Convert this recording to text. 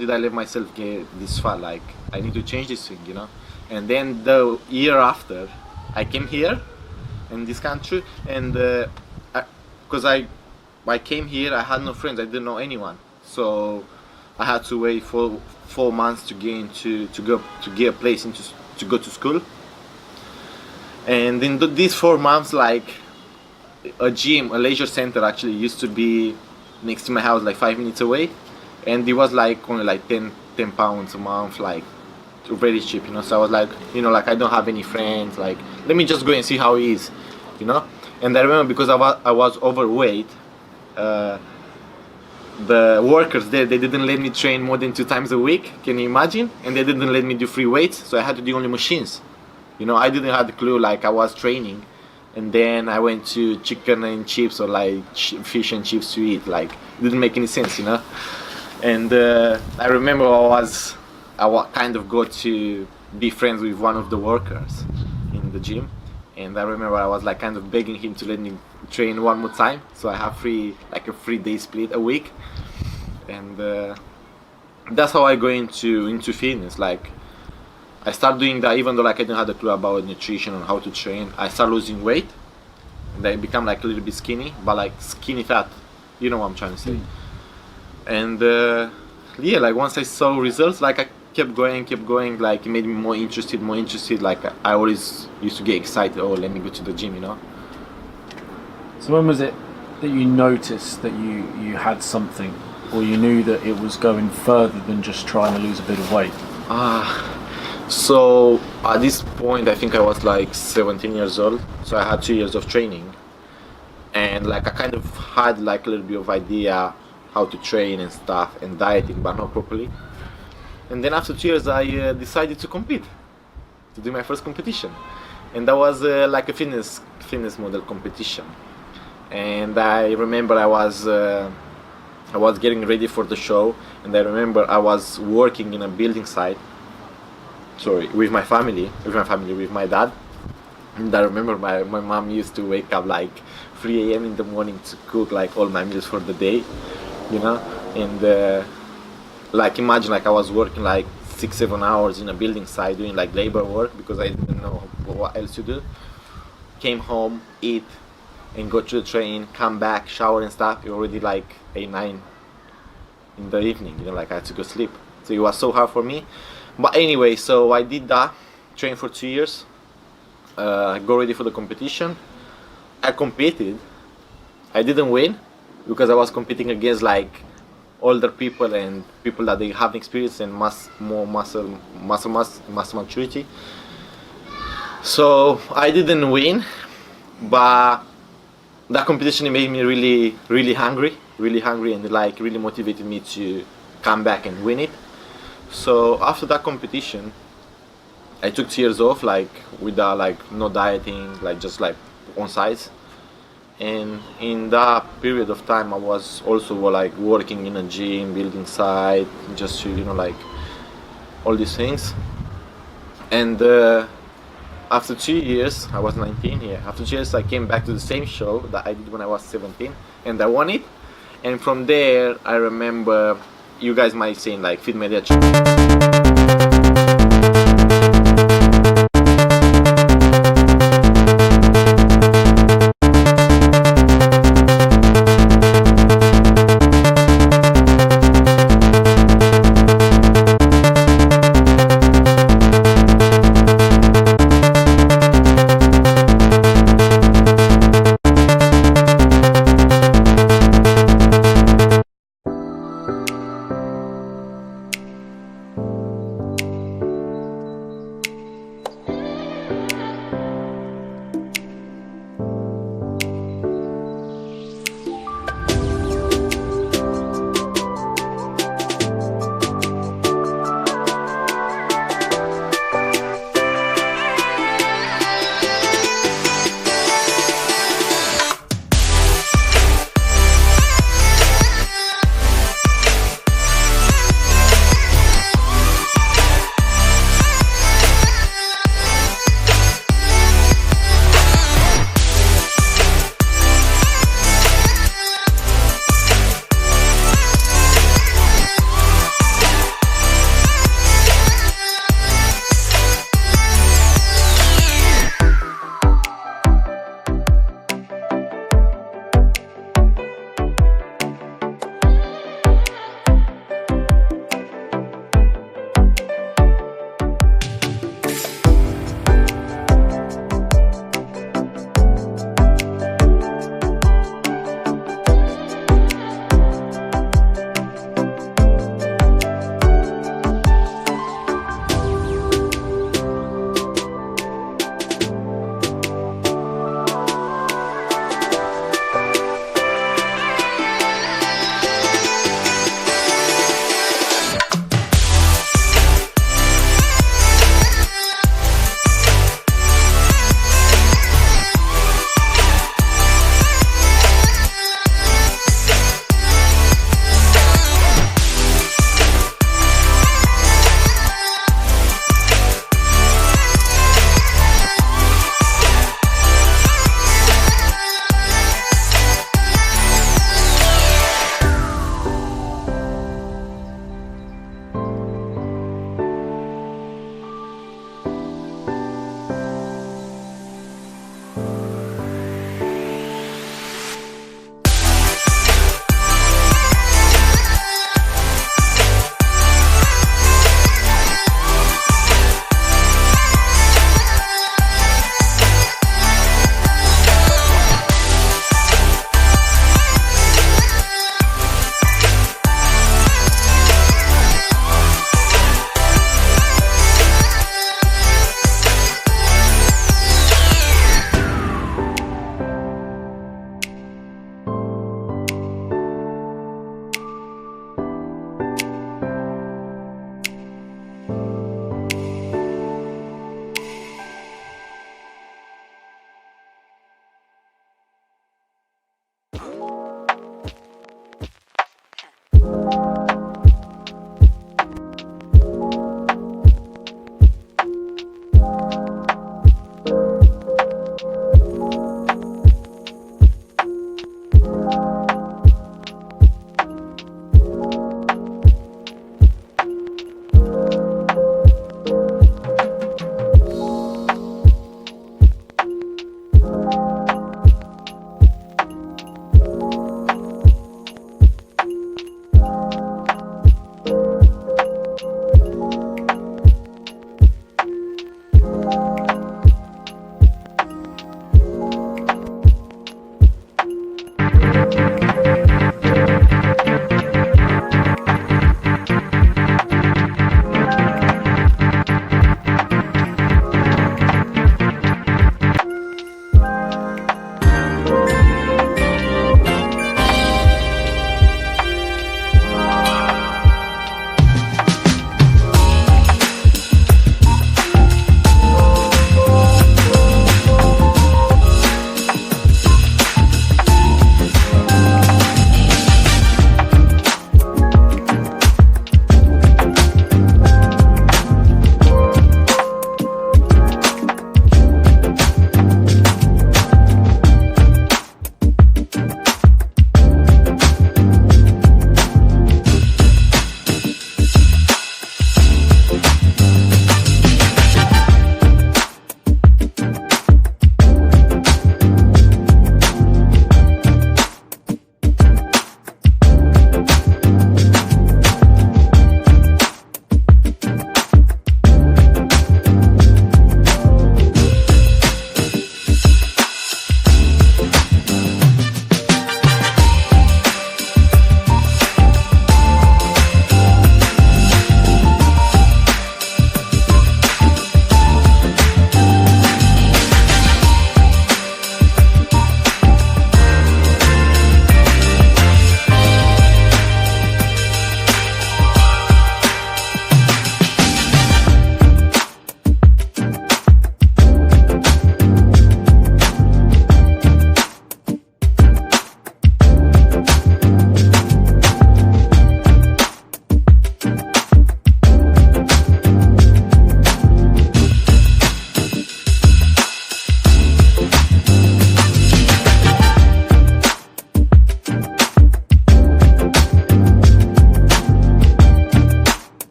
did I let myself get this far? Like, I need to change this thing, you know. And then the year after, I came here in this country, and because I came here, I had no friends, I didn't know anyone, so I had to wait for 4 months to get a place to go to school. And in these 4 months, like, a gym, a leisure center actually used to be next to my house, like 5 minutes away, and it was like only like 10 pounds a month, like very cheap, you know. So I was like, you know, like, I don't have any friends, like, let me just go and see how it is, you know. And I remember, because I was overweight, the workers there, they didn't let me train more than 2 times a week, can you imagine? And they didn't let me do free weights, so I had to do only machines, you know. I didn't have the clue, like, I was training, and then I went to chicken and chips, or like fish and chips to eat, like, it didn't make any sense, you know. And I remember I kind of got to be friends with one of the workers in the gym, and I remember I was like kind of begging him to let me train one more time, so I have a 3-day split a week. And that's how I go into fitness. Like, I start doing that even though, like, I didn't have a clue about nutrition and how to train. I start losing weight, and I become like a little bit skinny, but like skinny fat, you know what I'm trying to say. And yeah, like, once I saw results, like, I kept going, like, it made me more interested, like, I always used to get excited, oh, let me go to the gym, you know. So when was it that you noticed that you had something, or you knew that it was going further than just trying to lose a bit of weight? So at this point, I think I was like 17 years old, so I had 2 years of training, and like, I kind of had like a little bit of idea how to train and stuff, and dieting, but not properly. And then after 2 years, I decided to compete, to do my first competition, and that was like a fitness model competition. And I remember I was getting ready for the show, and I remember I was working in a building site. With my family, with my dad. And I remember my mom used to wake up like 3 a.m. in the morning to cook like all my meals for the day, you know. And like, imagine, like, I was working like 6-7 hours in a building site doing like labor work because I didn't know what else to do. Came home, eat, and go to the train, come back, shower and stuff. It already like 8-9 in the evening, you know, like, I had to go sleep. So it was so hard for me. But anyway, so I did that, trained for 2 years, got ready for the competition. I competed. I didn't win because I was competing against like older people and people that they have experience and more muscle maturity. So I didn't win, but that competition made me really hungry, and like really motivated me to come back and win it. So after that competition, I took 2 years off, like, without like no dieting, like just like on size. And in that period of time, I was also like working in a gym, building site, just to, you know, like, all these things. And after 2 years, I was 19. Yeah, after 2 years, I came back to the same show that I did when I was 17, and I won it. And from there, I remember, you guys might say like Fit Media.